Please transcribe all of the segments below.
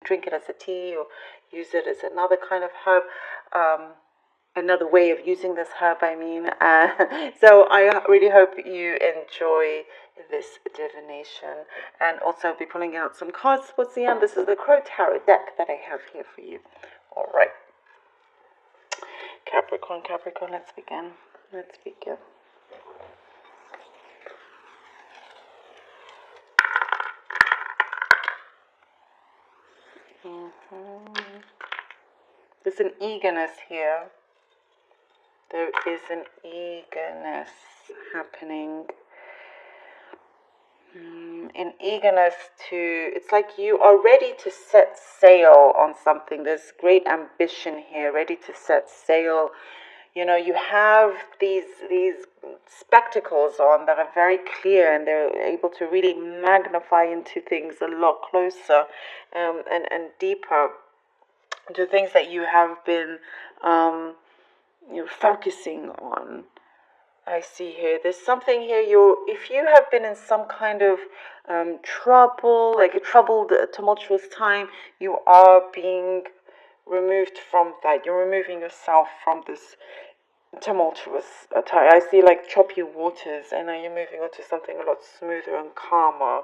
drink it as a tea or use it as another kind of herb. Another way of using this herb, I mean. So I really hope you enjoy this divination, and also be pulling out some cards towards the end. This is the Crow Tarot deck that I have here for you. All right. Capricorn, Capricorn, let's begin. Let's begin. There's an eagerness here. There is an eagerness happening. An eagerness to, it's like you are ready to set sail on something. There's great ambition here, ready to set sail. You know, you have these spectacles on that are very clear, and they're able to really magnify into things a lot closer and deeper, into things that you have been focusing on. I see here, there's something here, if you have been in some kind of trouble, like a troubled, tumultuous time, you are being removed from that. You're removing yourself from this tumultuous time. I see like choppy waters, and now you're moving on to something a lot smoother and calmer,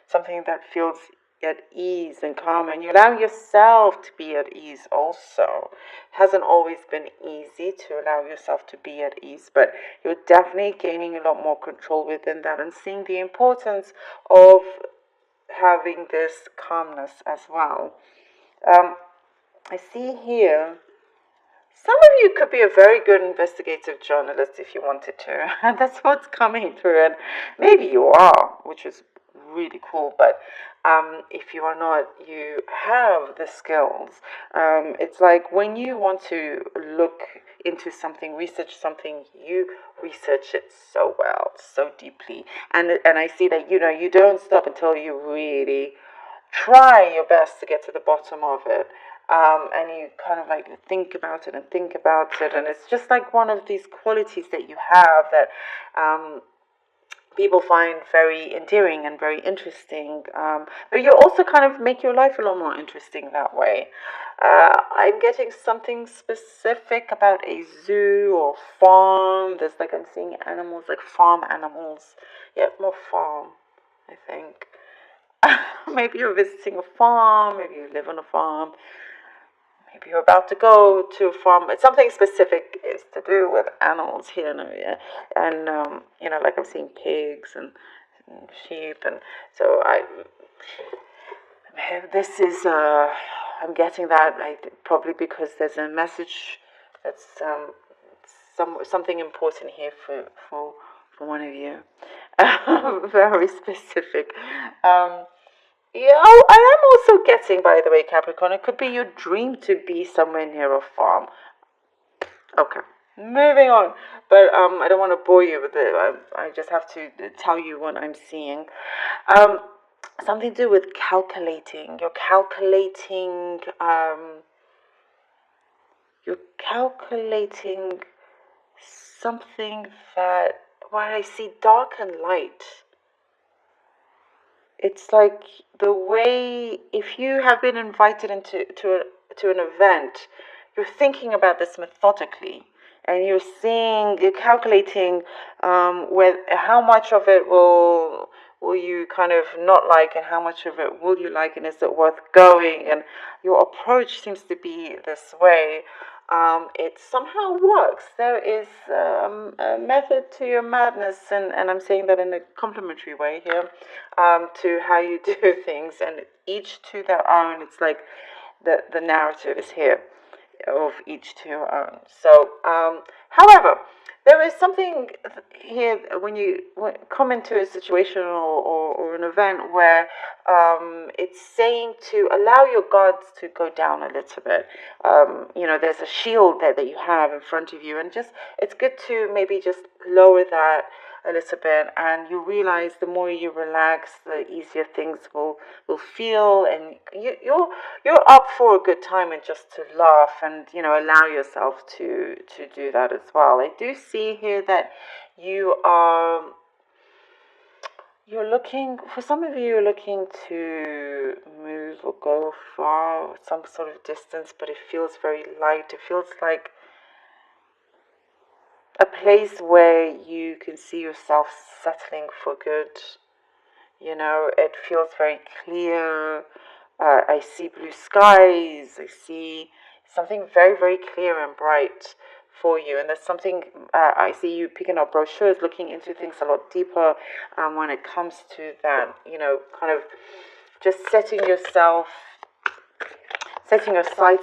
something that feels at ease and calm, and you allow yourself to be at ease also. It hasn't always been easy to allow yourself to be at ease, but you're definitely gaining a lot more control within that, and seeing the importance of having this calmness as well. I see here, some of you could be a very good investigative journalist if you wanted to, and that's what's coming through, and maybe you are, which is really cool, but if you are not, you have the skills. It's like when you want to look into something, research something, you research it so well, so deeply, and I see that you don't stop until you really try your best to get to the bottom of it. And you kind of like think about it, and it's just like one of these qualities that you have that people find very endearing and very interesting, but you also kind of make your life a lot more interesting that way. I'm getting something specific about a zoo or farm. There's like, I'm seeing animals, like farm animals. Yeah, more farm, I think. Maybe you're visiting a farm, maybe you live on a farm, maybe you're about to go to a farm, but something specific is to do with animals here. And like I'm seeing pigs and sheep, and so this is, I'm getting that, probably because there's a message that's something important here for one of you. Very specific. Yeah, I am also getting, by the way, Capricorn, it could be your dream to be somewhere near a farm. Okay, moving on. But I don't want to bore you with it. I just have to tell you what I'm seeing. Something to do with calculating. You're calculating something that, when I see dark and light, it's like the way, if you have been invited to an event, you're thinking about this methodically, and you're calculating how much of it will you kind of not like, and how much of it will you like, and is it worth going? And your approach seems to be this way. It somehow works. There is a method to your madness, and I'm saying that in a complimentary way here, to how you do things, and each to their own. It's like the narrative is here of each to your own. So, however, there is something here when you come into a situation or an event where it's saying to allow your guards to go down a little bit. There's a shield there that you have in front of you, and it's good to maybe just lower that a little bit, and you realize the more you relax, the easier things will feel, and you're up for a good time, and just to laugh and allow yourself to do that as well. I do see here that you for some of you, you're looking to move or go far, some sort of distance, but it feels very light. It feels like a place where you can see yourself settling for good. It feels very clear. I see blue skies. I see something very, very clear and bright for you. And there's something, I see you picking up brochures, looking into things a lot deeper when it comes to that, kind of just setting your sights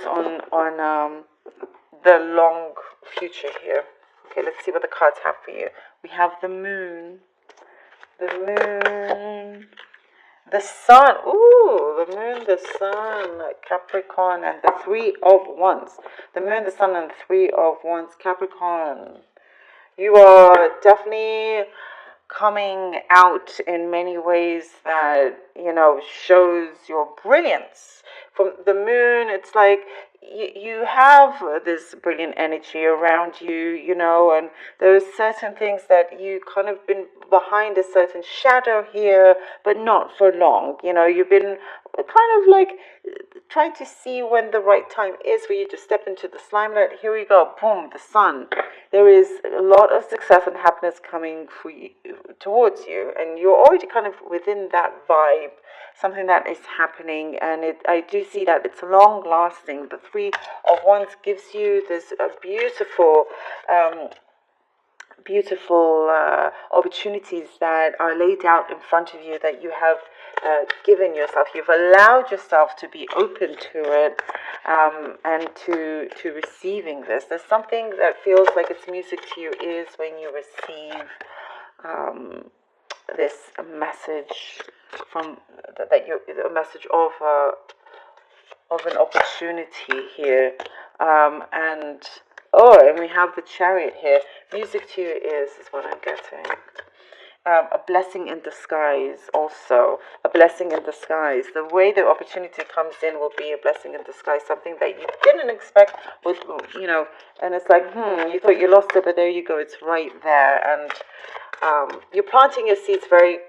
on the long future here. Okay, let's see what the cards have for you. We have the moon, the sun. Ooh, the moon, the sun, Capricorn, and the Three of Wands. The moon, the sun, and the Three of Wands, Capricorn. You are definitely coming out in many ways that, shows your brilliance. From the moon, it's like you have this brilliant energy around you, and there's certain things that you kind of been behind a certain shadow here, but not for long. You've been kind of like trying to see when the right time is for you to step into the limelight. Here we go, boom, the sun. There is a lot of success and happiness coming for you, towards you, and you're already kind of within that vibe, something that is happening, and I do see that it's long lasting. The Three of Wands gives you this beautiful opportunities that are laid out in front of you, that you have given yourself. You've allowed yourself to be open to it, and to receiving this. There's something that feels like it's music to your ears when you receive this message from a message of an opportunity here, and we have the Chariot here. Music to your ears is what I'm getting. A blessing in disguise, also. A blessing in disguise. The way the opportunity comes in will be a blessing in disguise, something that you didn't expect, and it's like, you thought you lost it, but there you go, it's right there. And you're planting your seeds very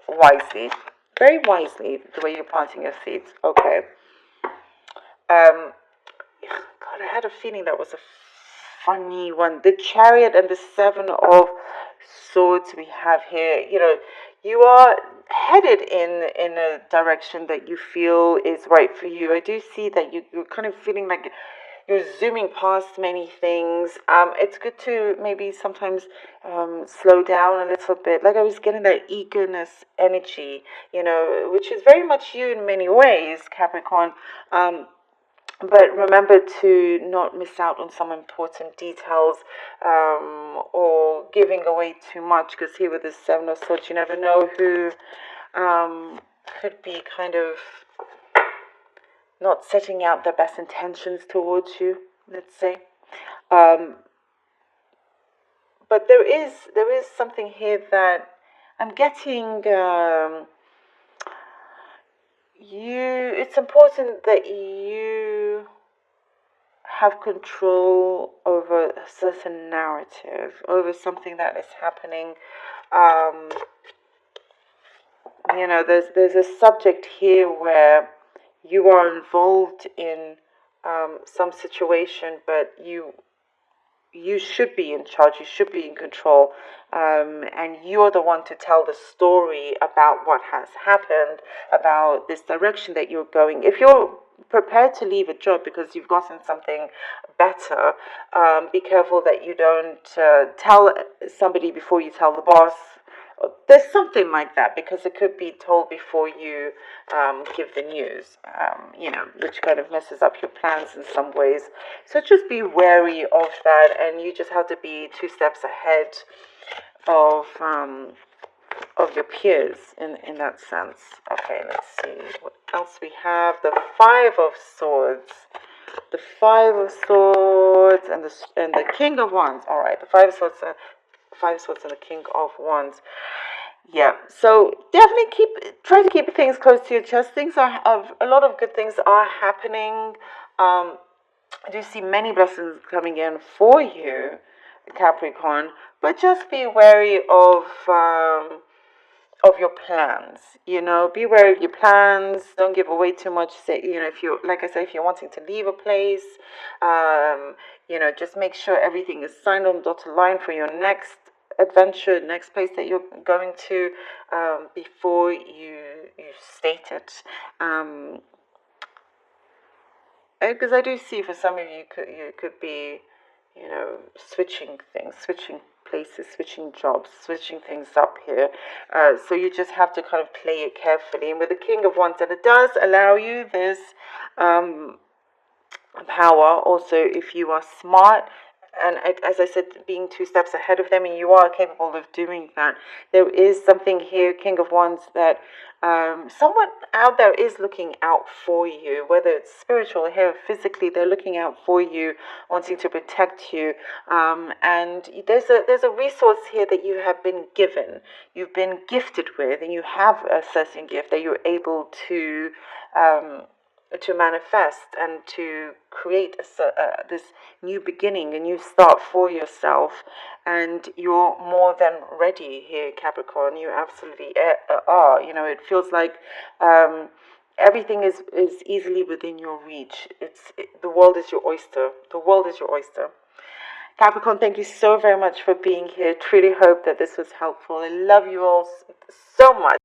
wisely. Very wisely, the way you're planting your seeds. Okay. God, I had a feeling that was a funny one. The Chariot and the Seven of Swords we have here. You are headed in a direction that you feel is right for you. I do see that you're kind of feeling like you're zooming past many things. It's good to maybe sometimes slow down a little bit. Like I was getting that eagerness energy, which is very much you in many ways, Capricorn. But remember to not miss out on some important details, or giving away too much, because here with the Seven of Swords, you never know who could be kind of not setting out their best intentions towards you, let's say. But there is something here that I'm getting. It's important that you have control over a certain narrative, over something that is happening. There's a subject here where you are involved in some situation, but you should be in charge, you should be in control, and you're the one to tell the story about what has happened, about this direction that you're going. If you're prepared to leave a job because you've gotten something better, be careful that you don't tell somebody before you tell the boss. There's something like that, because it could be told before you give the news, which kind of messes up your plans in some ways. So just be wary of that, and you just have to be 2 steps ahead of your peers in that sense. Okay, let's see what else we have. The Five of Swords. The Five of Swords and the King of Wands. All right, the Five of Swords and the King of Wands. Yeah, so definitely try to keep things close to your chest. A lot of good things are happening. I do see many blessings coming in for you, Capricorn, but just be wary of your plans. Be aware of your plans. Don't give away too much. Say, if you, like I said, if you're wanting to leave a place, just make sure everything is signed on the dotted line for your next adventure, next place that you're going to, before you state it. Because I do see for some of you, could be, switching things, switching places, switching jobs, switching things up here. So you just have to kind of play it carefully. And with the King of Wands, and it does allow you this power also if you are smart. And as I said, being 2 steps ahead of them, and you are capable of doing that. There is something here, King of Wands, that someone out there is looking out for you, whether it's spiritual or here physically. They're looking out for you, wanting to protect you. And there's a resource here that you have been given, you've been gifted with, and you have a certain gift that you're able to manifest and to create this new beginning, a new start for yourself. And you're more than ready here, Capricorn. You absolutely are. It feels like everything is easily within your reach. The world is your oyster. The world is your oyster. Capricorn, thank you so very much for being here. Truly hope that this was helpful. I love you all so much.